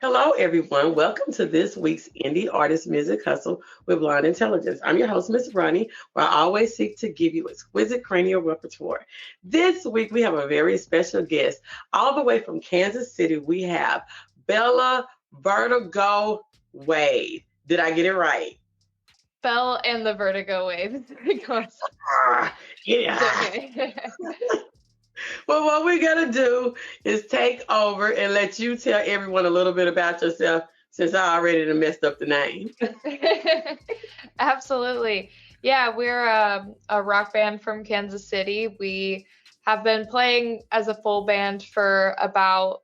Hello, everyone. Welcome to this week's Indie Artist Music Hustle with Blind Intelligence. I'm your host, Miss Ronnie, where I always seek to give you exquisite cranial repertoire. This week, we have a very special guest. All the way from Kansas City, we have Bella Vertigo Wave. Did I get it right? Fell and the Vertigo Waves. Ah, yeah. Okay. Well, what we're going to do is take over and let you tell everyone a little bit about yourself since I already done messed up the name. Absolutely. Yeah, we're a rock band from Kansas City. We have been playing as a full band for about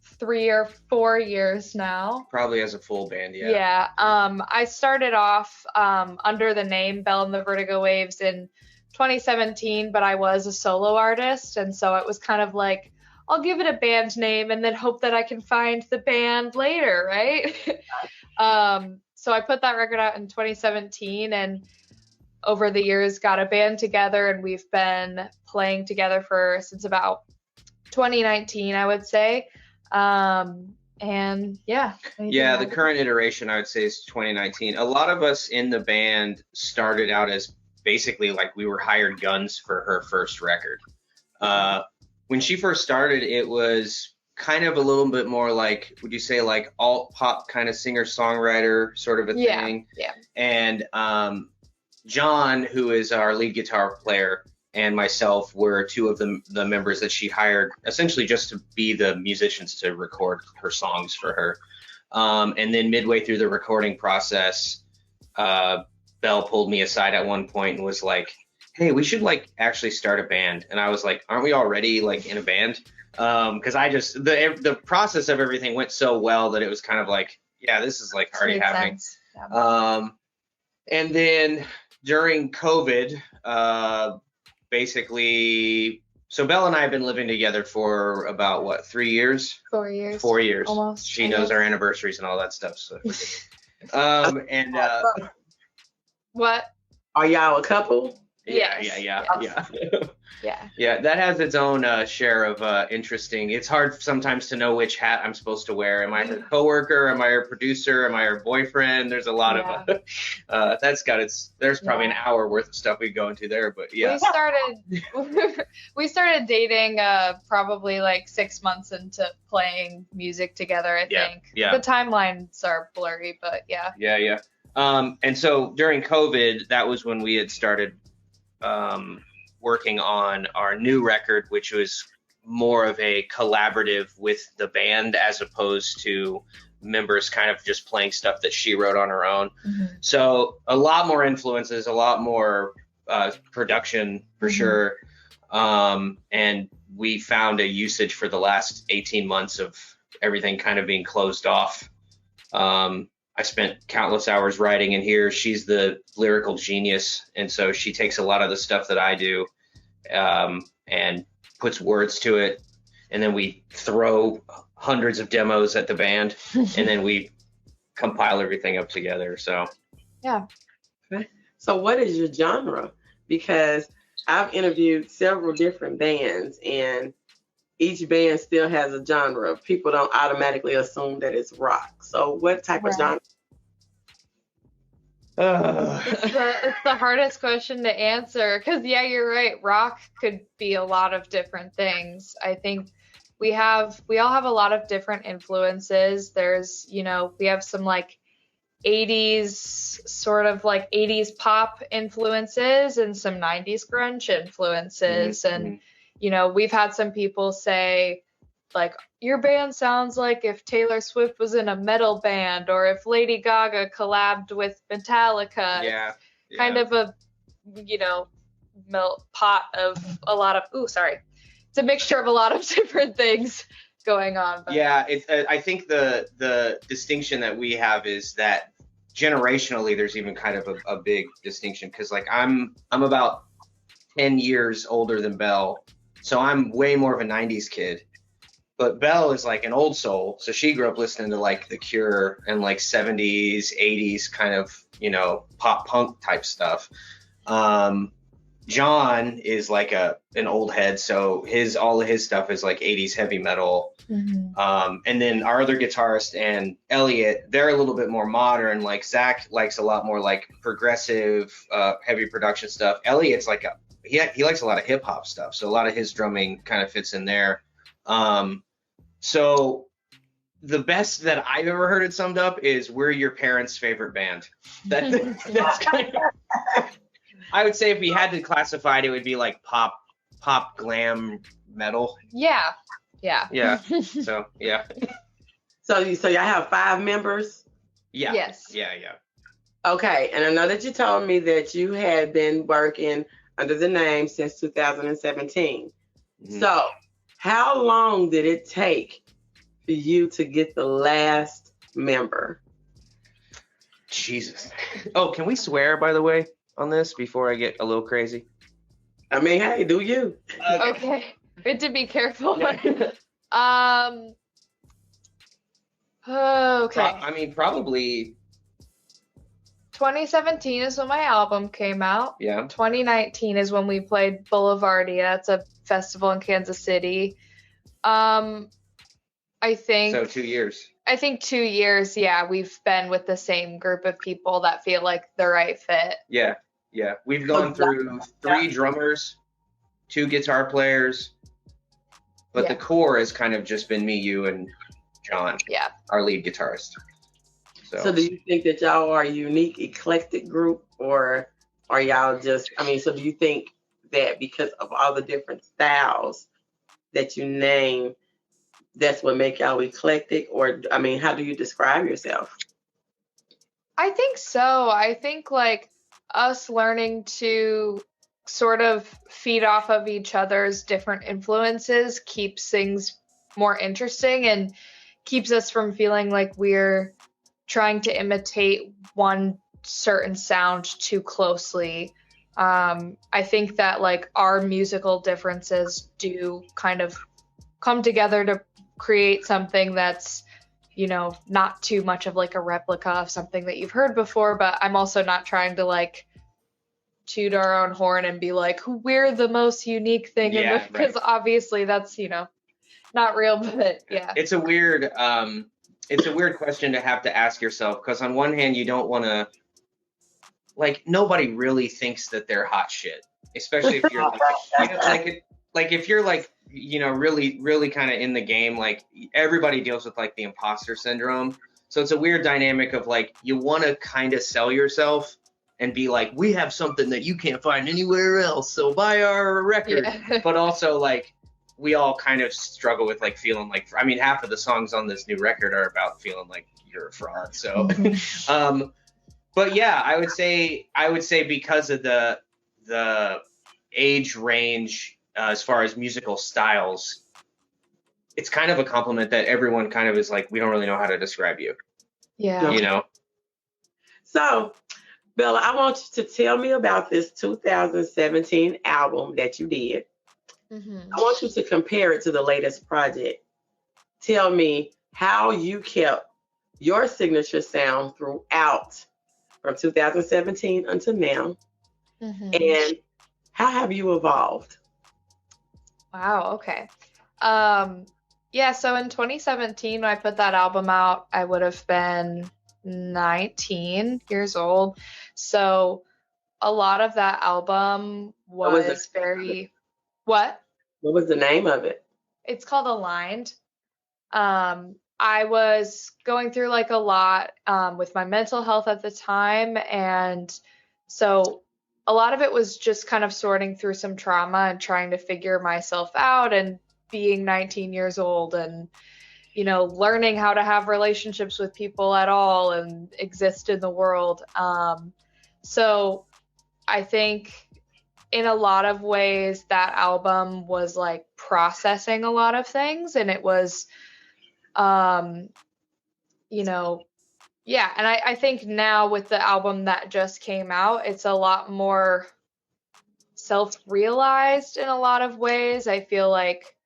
3 or 4 years now. Probably as a full band, yeah. Yeah. I started off under the name Bell and the Vertigo Waves in 2017, but I was a solo artist, and so it was kind of like, I'll give it a band name and then hope that I can find the band later, right? So I put that record out in 2017, and over the years got a band together, and we've been playing together since about 2019, I would say. And yeah. Yeah, the current iteration I would say is 2019. A lot of us in the band started out as basically like we were hired guns for her first record. When she first started, it was kind of a little bit more like, would you say like alt pop kind of singer-songwriter sort of a thing? Yeah. And John, who is our lead guitar player, and myself were two of the members that she hired essentially just to be the musicians to record her songs for her. And then midway through the recording process, Belle pulled me aside at one point and was like, hey, we should like actually start a band. And I was like, aren't we already like in a band? Because the process of everything went so well that it was kind of like, yeah, this is like already happening. Yeah. And then during COVID, basically, so Belle and I have been living together for about 3 years? 4 years. 4 years. Almost. She knows our anniversaries and all that stuff. So What? Are y'all a couple? Yeah. Yeah, that has its own share of interesting. It's hard sometimes to know which hat I'm supposed to wear. Am I her coworker? Am I her producer? Am I her boyfriend? There's a lot of there's probably an hour worth of stuff we go into there, but yeah. We started dating probably like 6 months into playing music together, I think. Yeah. The timelines are blurry, but yeah. Yeah. And so during COVID, that was when we had started working on our new record, which was more of a collaborative with the band as opposed to members kind of just playing stuff that she wrote on her own. Mm-hmm. So a lot more influences, a lot more production for sure. And we found a usage for the last 18 months of everything kind of being closed off. I spent countless hours writing in here. She's the lyrical genius, and so she takes a lot of the stuff that I do and puts words to it, and then we throw hundreds of demos at the band, and then we compile everything up together. So yeah. Okay. So what is your genre? Because I've interviewed several different bands, and each band still has a genre. People don't automatically assume that it's rock. So what type of genre? It's the hardest question to answer because, yeah, you're right. Rock could be a lot of different things. I think we all have a lot of different influences. There's, we have some like 80s, sort of like 80s pop influences and some 90s grunge influences. Mm-hmm. And we've had some people say, like, your band sounds like if Taylor Swift was in a metal band or if Lady Gaga collabed with Metallica. Yeah. Kind of a, melt pot of a lot of, it's a mixture of a lot of different things going on. But. Yeah, I think the distinction that we have is that generationally there's even kind of a big distinction because, like, I'm about 10 years older than Belle. So I'm way more of a 90s kid. But Belle is like an old soul. So she grew up listening to like The Cure and like 70s, 80s kind of, pop punk type stuff. John is like an old head, so all of his stuff is like 80s heavy metal. And then our other guitarist and Elliot, they're a little bit more modern. Like Zach likes a lot more like progressive, heavy production stuff. Elliot's like he likes a lot of hip hop stuff, so a lot of his drumming kind of fits in there. So the best that I've ever heard it summed up is we're your parents' favorite band. That's kind of. I would say if we had to classify it, it would be like pop glam metal. Yeah. So yeah. So y'all have 5 members? Yeah. Yes. Yeah. Okay, and I know that you told me that you had been working under the name since 2017. Mm-hmm. So how long did it take for you to get the last member? Jesus. Oh, can we swear, by the way, on this before I get a little crazy? I mean, hey, do you? Okay. Good to be careful. Okay. I mean, probably. 2017 is when my album came out. Yeah. 2019 is when we played Boulevardia. It's a festival in Kansas City. I think. So 2 years. I think 2 years. Yeah, we've been with the same group of people that feel like the right fit. Yeah. We've gone through 3 drummers, 2 guitar players, but the core has kind of just been me, you, and John. Yeah. Our lead guitarist. So do you think that y'all are a unique, eclectic group, or are y'all just, so do you think that because of all the different styles that you name, that's what make y'all eclectic? Or, how do you describe yourself? I think so. I think like us learning to sort of feed off of each other's different influences keeps things more interesting and keeps us from feeling like we're trying to imitate one certain sound too closely. I think that like our musical differences do kind of come together to create something that's, not too much of like a replica of something that you've heard before, but I'm also not trying to like toot our own horn and be like, we're the most unique thing. Yeah, because obviously that's, not real, but yeah. It's a weird question to have to ask yourself, because on one hand, you don't want to, like, nobody really thinks that they're hot shit, especially if you're like if you're like, really, really kind of in the game, like everybody deals with like the imposter syndrome. So it's a weird dynamic of like, you want to kind of sell yourself and be like, we have something that you can't find anywhere else, so buy our record. Yeah. But also like, we all kind of struggle with like feeling like, half of the songs on this new record are about feeling like you're a fraud. So, but yeah, I would say because of the age range as far as musical styles, it's kind of a compliment that everyone kind of is like, we don't really know how to describe you. Yeah. So, Bella, I want you to tell me about this 2017 album that you did. Mm-hmm. I want you to compare it to the latest project. Tell me how you kept your signature sound throughout from 2017 until now. Mm-hmm. And how have you evolved? Wow, okay. Yeah, so in 2017, when I put that album out, I would have been 19 years old. So a lot of that album was very... What? What was the name of it? It's called Aligned. I was going through like a lot with my mental health at the time. And so a lot of it was just kind of sorting through some trauma and trying to figure myself out and being 19 years old and, learning how to have relationships with people at all and exist in the world. So I think in a lot of ways that album was like processing a lot of things, and it was, yeah. And I think now with the album that just came out, it's a lot more self-realized in a lot of ways. I feel like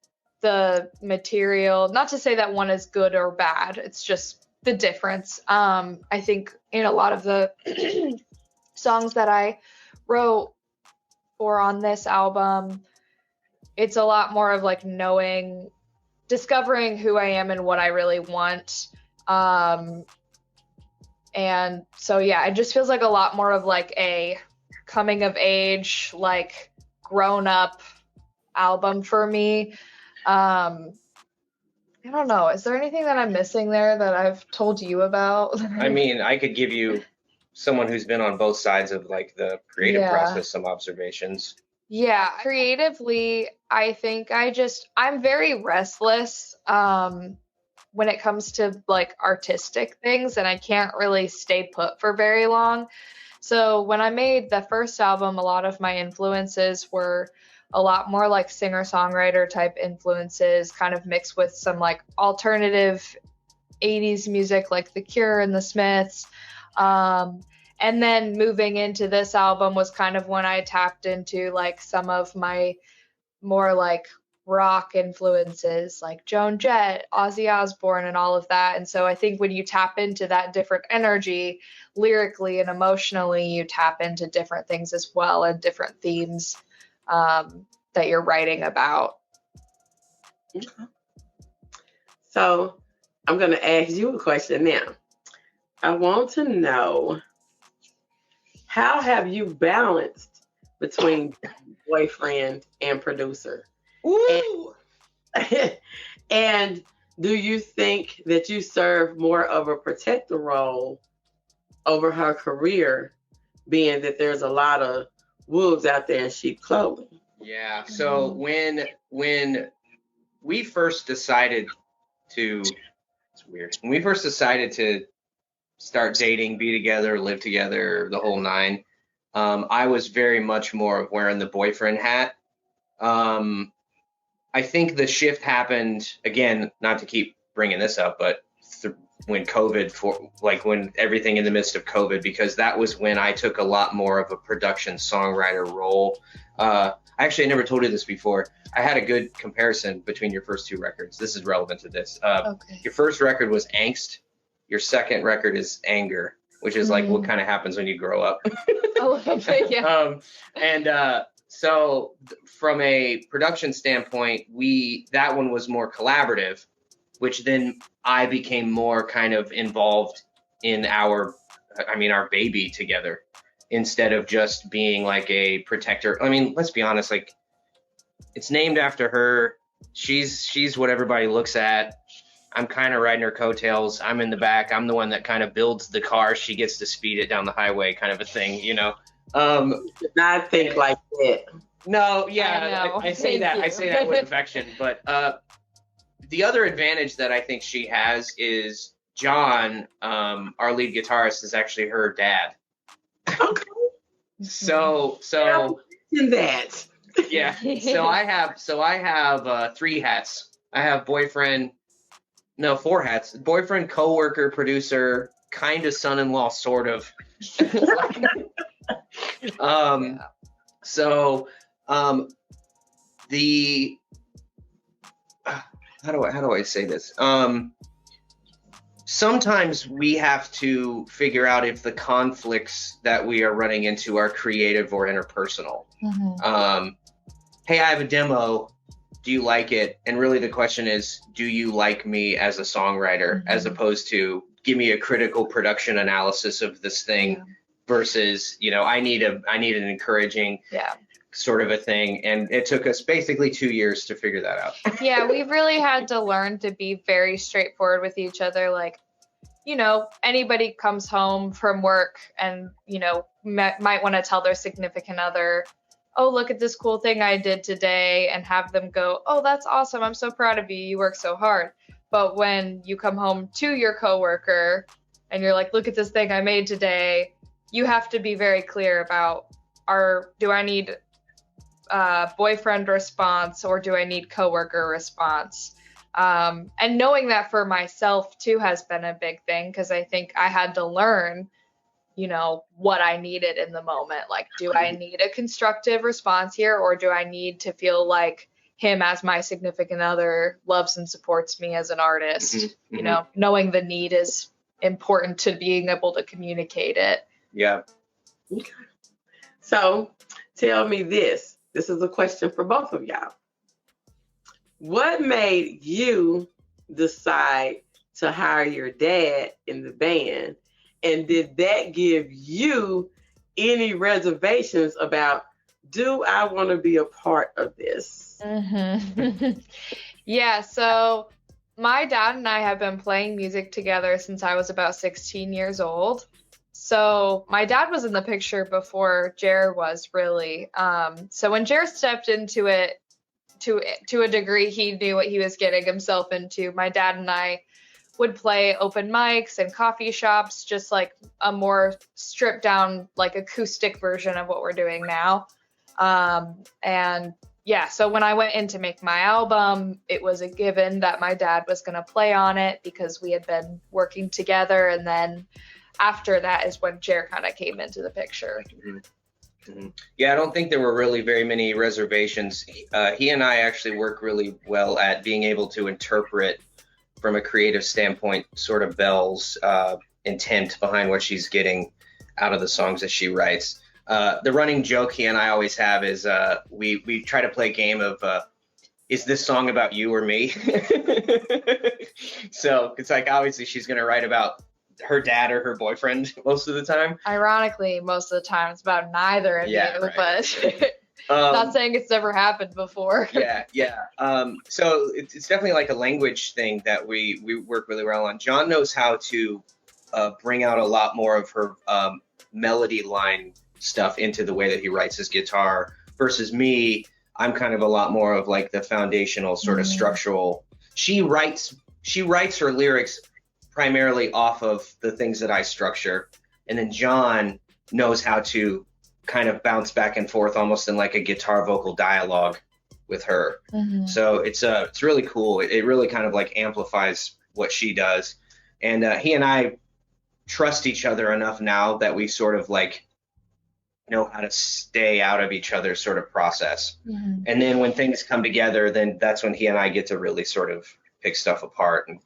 the material, not to say that one is good or bad, it's just the difference. I think in a lot of the songs that I wrote, for on this album. It's a lot more of like discovering who I am and what I really want. And so, yeah, it just feels like a lot more of like a coming of age, like grown up album for me. I don't know. Is there anything that I'm missing there that I've told you about? I mean, I could give you, someone who's been on both sides of like the creative process, some observations. Yeah, creatively, I think I'm very restless when it comes to like artistic things, and I can't really stay put for very long. So when I made the first album, a lot of my influences were a lot more like singer-songwriter type influences, kind of mixed with some like alternative 80s music like The Cure and The Smiths. And then moving into this album was kind of when I tapped into like some of my more like rock influences like Joan Jett, Ozzy Osbourne, and all of that. And so I think when you tap into that different energy lyrically and emotionally, you tap into different things as well and different themes that you're writing about. Okay. So I'm going to ask you a question now. I want to know, how have you balanced between boyfriend and producer? Ooh. And do you think that you serve more of a protector role over her career, being that there's a lot of wolves out there in sheep clothing? Yeah. So when we first decided to, it's weird. When we first decided to start dating, be together, live together, the whole nine, I was very much more of wearing the boyfriend hat. I think the shift happened, again, not to keep bringing this up, but when COVID, when everything in the midst of COVID, because that was when I took a lot more of a production songwriter role. Actually, I never told you this before. I had a good comparison between your first two records. This is relevant to this. Okay. Your first record was Angst. Your second record is Anger, which is like what kind of happens when you grow up. A little bit, yeah. So from a production standpoint, that one was more collaborative, which then I became more kind of involved in our baby together, instead of just being like a protector. I mean, let's be honest, like, it's named after her. She's what everybody looks at. I'm kind of riding her coattails. I'm in the back. I'm the one that kind of builds the car. She gets to speed it down the highway, kind of a thing, you know. Not think like that. No, yeah, I say that. I say that with affection. But the other advantage that I think she has is John, our lead guitarist, is actually her dad. Okay. So in that. Yeah. So I have 3 hats. I have no, 4 hats. Boyfriend, coworker, producer, kind of son-in-law, sort of. So the how do I say this? Sometimes we have to figure out if the conflicts that we are running into are creative or interpersonal. Hey, I have a demo. Do you like it? And really the question is, do you like me as a songwriter, as opposed to give me a critical production analysis of this thing versus, I need an encouraging sort of a thing. And it took us basically 2 years to figure that out. Yeah, we've really had to learn to be very straightforward with each other. Like, anybody comes home from work and, might want to tell their significant other, oh, look at this cool thing I did today, and have them go, oh, that's awesome. I'm so proud of you. You work so hard. But when you come home to your coworker and you're like, look at this thing I made today, you have to be very clear about, do I need boyfriend response or do I need coworker response? And knowing that for myself too has been a big thing, because I think I had to learn, what I needed in the moment. Like, do I need a constructive response here, or do I need to feel like him as my significant other loves and supports me as an artist? Knowing the need is important to being able to communicate it. Yeah. Okay. So Tell me this. This is a question for both of y'all. What made you decide to hire your dad in the band? And did that give you any reservations about, do I want to be a part of this? Yeah, so my dad and I have been playing music together since I was about 16 years old. So my dad was in the picture before Jer was really. So when Jer stepped into it, to a degree, he knew what he was getting himself into. My dad and I would play open mics and coffee shops, just like a more stripped down, like acoustic version of what we're doing now. And yeah, so when I went in to make my album, it was a given that my dad was going to play on it because we had been working together. And then after that is when Jer kind of came into the picture. Yeah, I don't think there were really very many reservations. He and I actually work really well at being able to interpret from a creative standpoint sort of Belle's intent behind what she's getting out of the songs that she writes. The running joke he and I always have is we try to play a game of is this song about you or me? So it's like obviously she's going to write about her dad or her boyfriend most of the time. Ironically, most of the time it's about neither of you, right. But not saying it's never happened before. Yeah. So it's definitely like a language thing that we work really well on. John knows how to bring out a lot more of her melody line stuff into the way that he writes his guitar versus me. I'm kind of a lot more of like the foundational sort of structural. She writes her lyrics primarily off of the things that I structure, and then John knows how to kind of bounce back and forth almost in like a guitar vocal dialogue with her. So it's really cool. It really kind of like amplifies what she does, and he and I trust each other enough now that we sort of like know how to stay out of each other's sort of process. And then when things come together, then that's when he and I get to really sort of pick stuff apart, and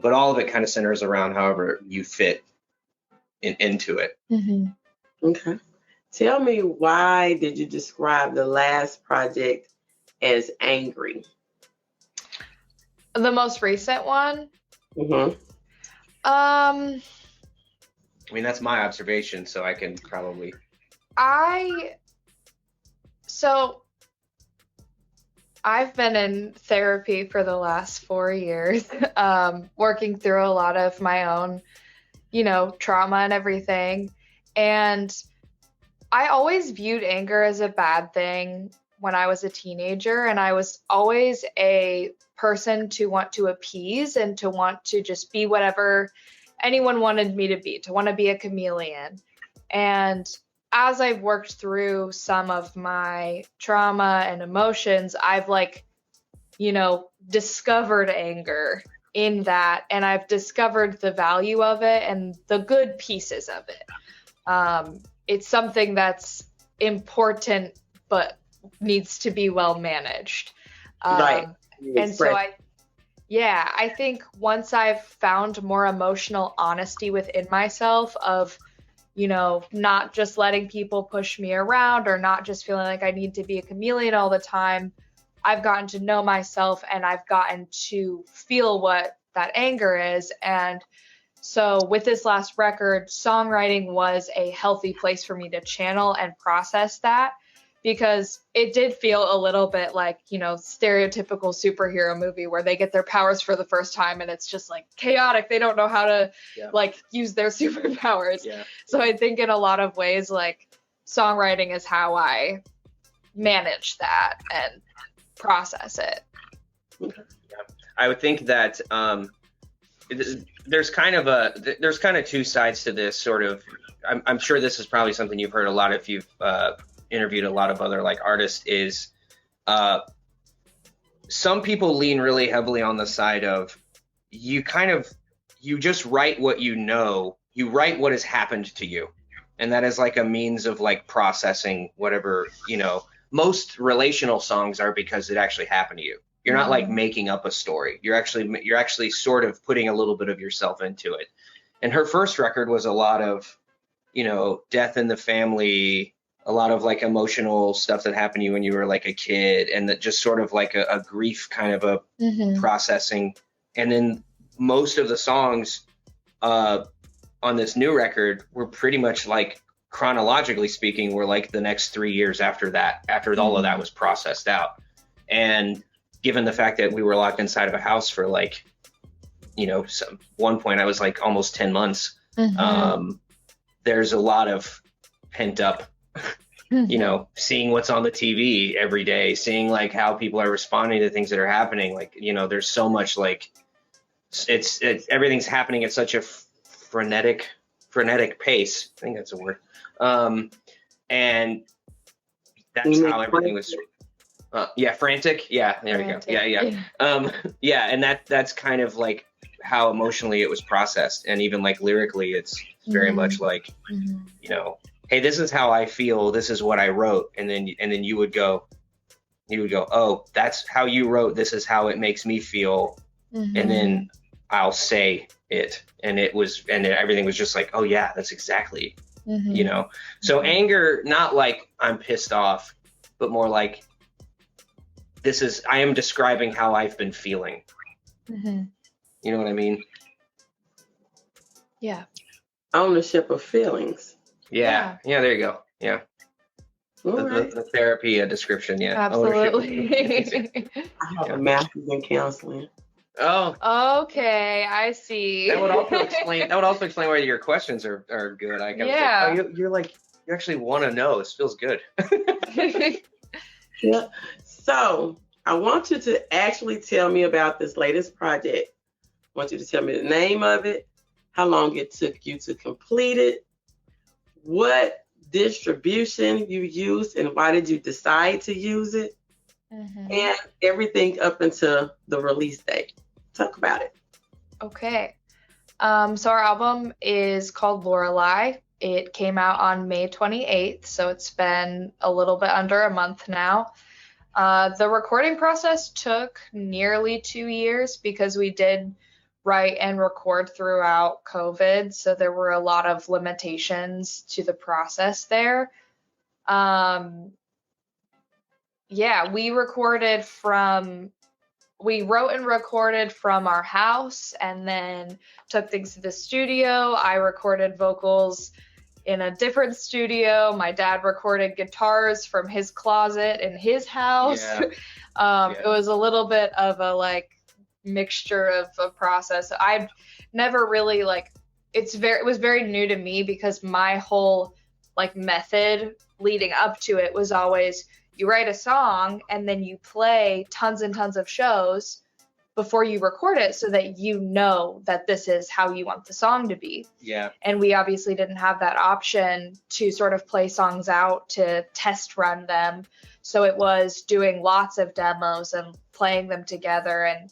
but all of it kind of centers around however you fit into it. Okay. Tell me, why did you describe the last project as angry? The most recent one? I mean, that's my observation, so I can probably. So I've been in therapy for the last 4 years, working through a lot of my own, trauma and everything. And I always viewed anger as a bad thing when I was a teenager. And I was always a person to want to appease and to want to just be whatever anyone wanted me to be, to want to be a chameleon. And as I've worked through some of my trauma and emotions, I've discovered anger in that, and I've discovered the value of it and the good pieces of it. It's something that's important, but needs to be well managed. Right. And so I think once I've found more emotional honesty within myself of, not just letting people push me around or not just feeling like I need to be a chameleon all the time, I've gotten to know myself and I've gotten to feel what that anger is. And so with this last record, songwriting was a healthy place for me to channel and process that, because it did feel a little bit like, stereotypical superhero movie where they get their powers for the first time and it's just like chaotic. They don't know how to use their superpowers. Yeah. So I think in a lot of ways, like songwriting is how I manage that and process it. Okay. Yeah. I would think that there's kind of two sides to this sort of. I'm sure this is probably something you've heard a lot if you've interviewed a lot of other like artists, is some people lean really heavily on the side of you just write what you write what has happened to you, and that is like a means of like processing whatever. Most relational songs are because it actually happened to you. You're not like making up a story. You're actually sort of putting a little bit of yourself into it. And her first record was a lot of death in the family, a lot of like emotional stuff that happened to you when you were like a kid, and that just sort of like a grief kind of a processing. And then most of the songs on this new record were pretty much like, chronologically speaking, were like the next 3 years after that, after all of that was processed out. And given the fact that we were locked inside of a house for like, you know, one point I was like almost 10 months, there's a lot of pent up, you know, seeing what's on the TV every day, seeing like how people are responding to things that are happening. Like, you know, there's so much like, it's everything's happening at such a frenetic pace. I think that's a word. And that's how everything was. Yeah, frantic. Yeah, there we go. Yeah, and that's kind of like how emotionally it was processed, and even like lyrically, it's very much like, you know, hey, this is how I feel. This is what I wrote, and then you would go, oh, that's how you wrote. This is how it makes me feel, and then I'll say it, and everything was just like, oh yeah, that's exactly, you know. So anger, not like I'm pissed off, but more like, I am describing how I've been feeling. You know what I mean? Yeah. Ownership of feelings. Yeah. There you go. Yeah. The therapy description. Yeah. Absolutely. I have a master's in counseling. Oh. Okay, I see. That would also explain why your questions are good. I Yeah. Like, you actually want to know. This feels good. Yeah. So I want you to actually tell me about this latest project. I want you to tell me the name of it, how long it took you to complete it, what distribution you used, and why did you decide to use it, and everything up until the release date. Talk about it. Okay. So our album is called Lorelei. It came out on May 28th, so it's been a little bit under a month now. The recording process took nearly 2 years because we did write and record throughout COVID, so there were a lot of limitations to the process there. We wrote and recorded from our house and then took things to the studio. I recorded vocals in a different studio. My dad recorded guitars from his closet in his house. It was a little bit of a like mixture of a process. I've never really it was very new to me because my whole like method leading up to it was always, you write a song and then you play tons and tons of shows before you record it so that you know that this is how you want the song to be. Yeah. And we obviously didn't have that option to sort of play songs out to test run them. So it was doing lots of demos and playing them together and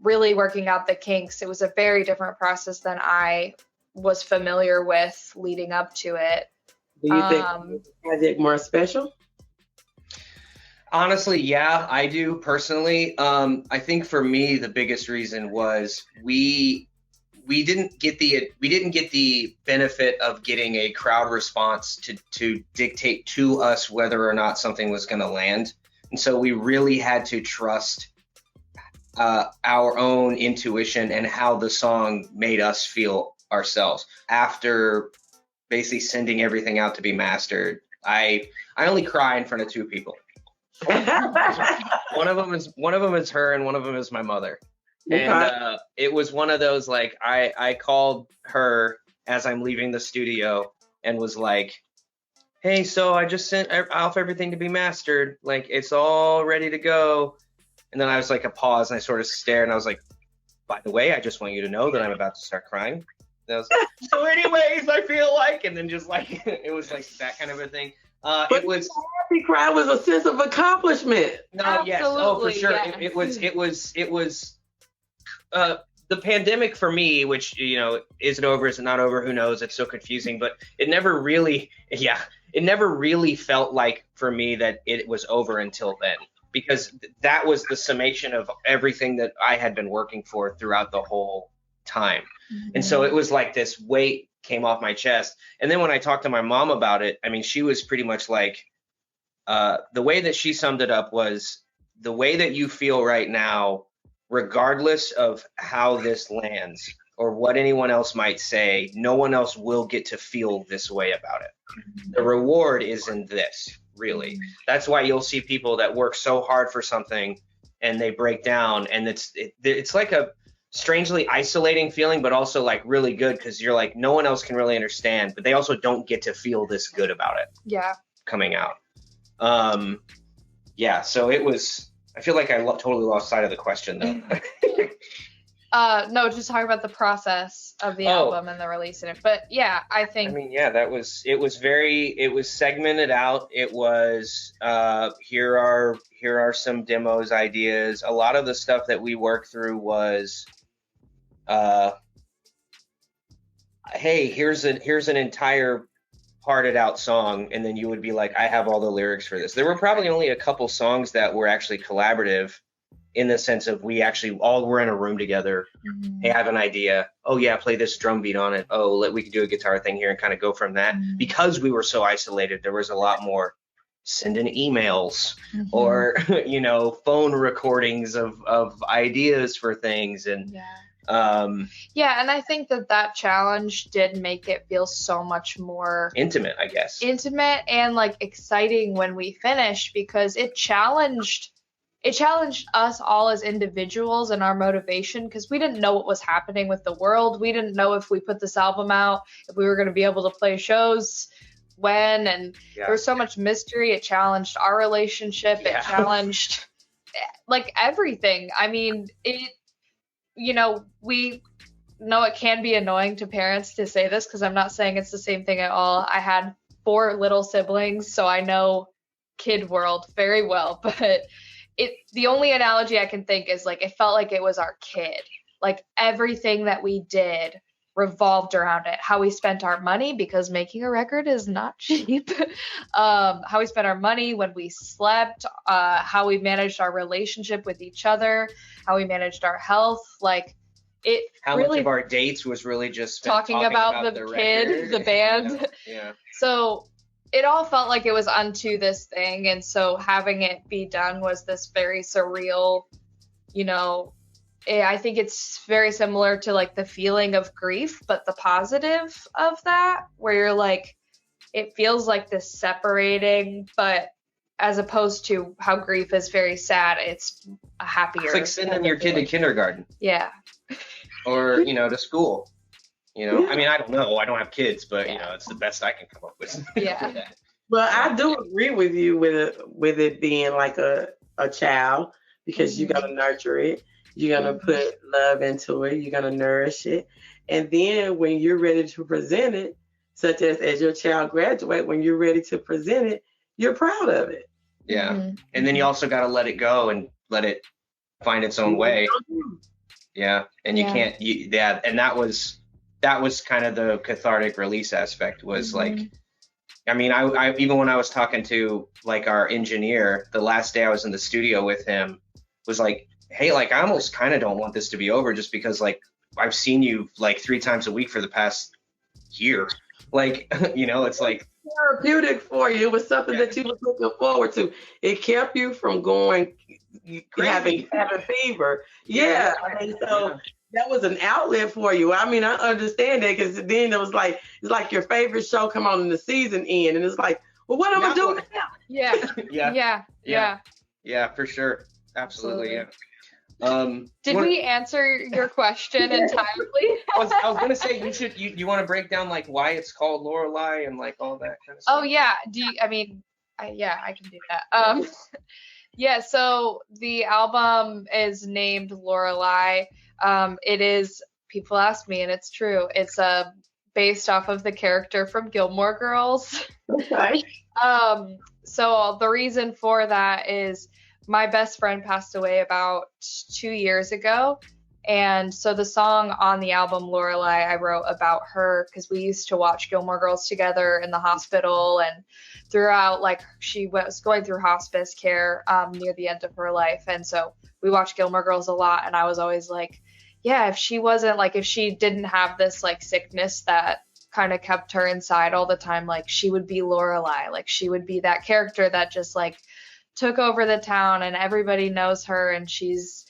really working out the kinks. It was a very different process than I was familiar with leading up to it. Do you think it made the project more special? Honestly, yeah, I do personally. I think for me, the biggest reason was we didn't get the benefit of getting a crowd response to dictate to us whether or not something was going to land, and so we really had to trust our own intuition and how the song made us feel ourselves. After basically sending everything out to be mastered, I only cry in front of two people. One of them is her, and one of them is my mother. Okay. And it was one of those, like, I called her as I'm leaving the studio and was like, hey, so I just sent off everything to be mastered, like it's all ready to go. And then I was like a pause, and I sort of stared, and I was like, by the way, I just want you to know that I'm about to start crying. And I was like, so anyways, I feel like, and then just like it was like that kind of a But it was happy cry was a sense of accomplishment. No, absolutely, yes, oh for sure. Yes. It was the pandemic for me, which, you know, is it over, is it not over, who knows, it's so confusing, but it never really felt like for me that it was over until then, because that was the summation of everything that I had been working for throughout the whole time. And so it was like this weight came off my chest. And then when I talked to my mom about it, I mean, she was pretty much like, the way that she summed it up was, the way that you feel right now, regardless of how this lands or what anyone else might say, no one else will get to feel this way about it. The reward is in this, really. That's why you'll see people that work so hard for something and they break down, and it's like a strangely isolating feeling, but also like really good, because you're like, no one else can really understand, but they also don't get to feel this good about it. Yeah. Coming out. Yeah, so it was, I feel like I totally lost sight of the question though. No, just talking about the process of the album and the releasing it. But yeah, I mean, yeah, it was segmented out. It was, here are some demos, ideas. A lot of the stuff that we worked through was, hey, here's an entire parted out song, and then you would be like, I have all the lyrics for this. There were probably only a couple songs that were actually collaborative, in the sense of we actually all were in a room together. Hey, I have an idea. Oh yeah, play this drum beat on it. Oh, we could do a guitar thing here and kind of go from that. Because we were so isolated, there was a lot more sending emails or, you know, phone recordings of ideas for things. And yeah, and I think that challenge did make it feel so much more intimate, I guess. Intimate and like exciting when we finished, because it challenged us all as individuals and our motivation, because we didn't know what was happening with the world. We didn't know if we put this album out, if we were going to be able to play shows when, and there was so much mystery. It challenged our relationship. It challenged like everything. I mean, you know, we know it can be annoying to parents to say this, because I'm not saying it's the same thing at all. I had 4 little siblings, so I know kid world very well, but the only analogy I can think is like, it felt like it was our kid. Like everything that we did revolved around it. How we spent our money, because making a record is not cheap. How we spent our money when we slept, how we managed our relationship with each other, how we managed our health. Like how really, much of our dates was really just talking about the kid, record, the band. You know? Yeah. So it all felt like it was unto this thing, and so having it be done was this very surreal, you know, I think it's very similar to like the feeling of grief, but the positive of that, where you're like, it feels like this separating, but as opposed to how grief is very sad, it's a happier. It's like sending your kid to kindergarten. Yeah. Or, you know, to school. You know, I mean, I don't know. I don't have kids, but, you know, it's the best I can come up with. Yeah. Well, I do agree with you with it being like a child, because you got to nurture it. You're going to put love into it. You're going to nourish it. And then when you're ready to present it, such as your child graduate, when you're ready to present it, you're proud of it. Yeah. And then you also got to let it go and let it find its own way. Yeah. And you can't, and that was kind of the cathartic release aspect, was like, I mean, I even when I was talking to like our engineer, the last day I was in the studio with him, was like, hey, like, I almost kind of don't want this to be over, just because like I've seen you like 3 times a week for the past year. Like, you know, it's like therapeutic for you. It was something that you were looking forward to. It kept you from going, having fever. Yeah. And so that was an outlet for you. I mean, I understand that, because then it was like, it's like your favorite show come on in the season end, and it's like, well, what am I doing now? Yeah, for sure. Absolutely. Yeah. Did we answer your question entirely? I was gonna say, you want to break down like why it's called Lorelei and like all that kind of stuff. Oh yeah. I can do that. Yeah. So the album is named Lorelei. It is. People ask me, and it's true. It's based off of the character from Gilmore Girls. Okay. So the reason for that is, my best friend passed away about 2 years ago. And so the song on the album, Lorelei, I wrote about her, because we used to watch Gilmore Girls together in the hospital, and throughout, like, she was going through hospice care near the end of her life. And so we watched Gilmore Girls a lot. And I was always like, yeah, if she didn't have this like sickness that kind of kept her inside all the time. Like she would be Lorelai, like she would be that character that just like took over the town and everybody knows her, and she's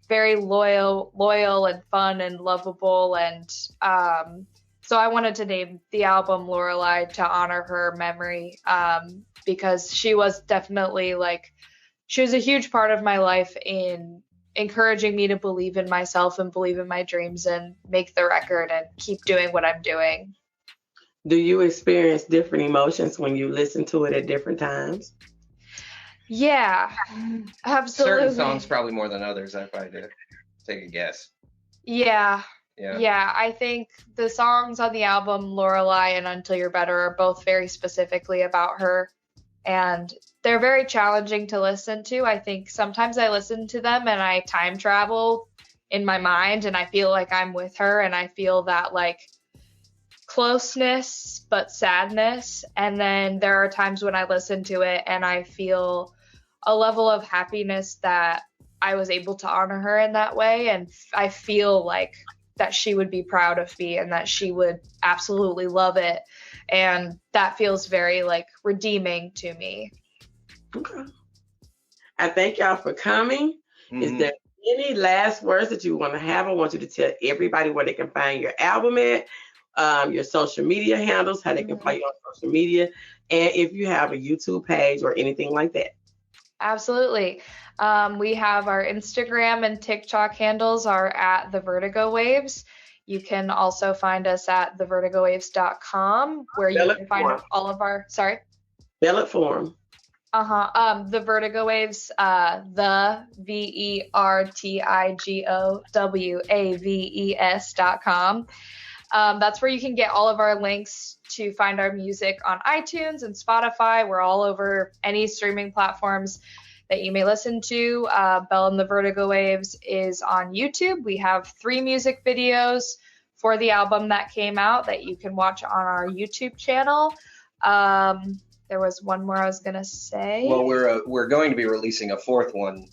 very loyal and fun and lovable. And so I wanted to name the album Lorelai to honor her memory, because she was definitely like, she was a huge part of my life in encouraging me to believe in myself and believe in my dreams and make the record and keep doing what I'm doing. Do you experience different emotions when you listen to it at different times? Yeah, absolutely. Certain songs probably more than others, if I had to take a guess. Yeah. Yeah. Yeah, I think the songs on the album Lorelai and Until You're Better are both very specifically about her, and they're very challenging to listen to. I think sometimes I listen to them and I time travel in my mind and I feel like I'm with her, and I feel that like closeness but sadness. And then there are times when I listen to it and I feel a level of happiness that I was able to honor her in that way, and I feel like that she would be proud of me and that she would absolutely love it. And that feels very like redeeming to me. Okay. I thank y'all for coming. Is there any last words that you want to have? I want you to tell everybody where they can find your album at, your social media handles, how they can find you on social media, and if you have a YouTube page or anything like that. Absolutely. We have our Instagram and TikTok handles are at the Vertigo Waves. You can also find us at thevertigowaves.com, where you can find all of our, sorry? Spell it for them. The Vertigo Waves, the VertigoWaves.com. That's where you can get all of our links to find our music on iTunes and Spotify. We're all over any streaming platforms that you may listen to. Belle and the Vertigo Waves is on YouTube. We have 3 music videos for the album that came out that you can watch on our YouTube channel. There was one more I was gonna say. Well, we're going to be releasing a 4th one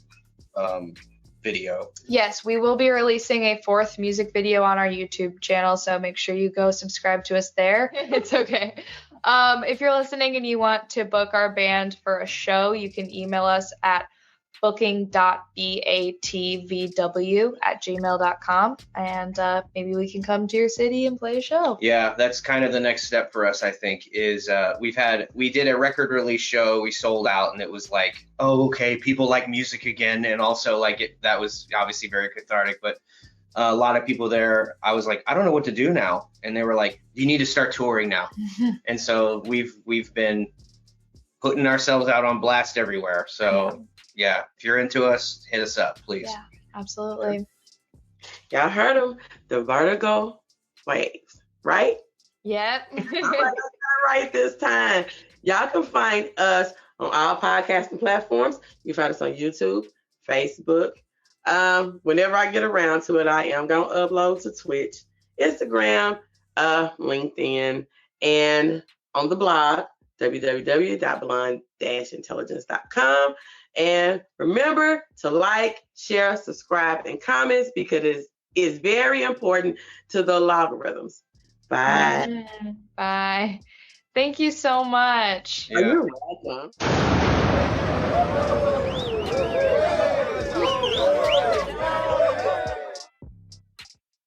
video. Yes, we will be releasing a 4th music video on our YouTube channel, so make sure you go subscribe to us there. It's okay. If you're listening and you want to book our band for a show, you can email us at booking.batvw@gmail.com, and maybe we can come to your city and play a show. Yeah, that's kind of the next step for us, I think, is we did a record release show, we sold out, and it was like, oh, okay, people like music again, and also like it, that was obviously very cathartic, but a lot of people there, I was like, I don't know what to do now, and they were like, you need to start touring now. And so we've been putting ourselves out on blast everywhere. So yeah, if you're into us, hit us up, please. Yeah, absolutely. Y'all heard them, the Vertigo Waves, right? Yep. Right this time. Y'all can find us on all podcasting platforms. You can find us on YouTube, Facebook. Whenever I get around to it, I am going to upload to Twitch, Instagram, LinkedIn, and on the blog, www.blonde-intelligence.com. And remember to like, share, subscribe, and comments, because it is very important to the algorithms. Bye. Bye. Thank you so much. Yeah. You're welcome.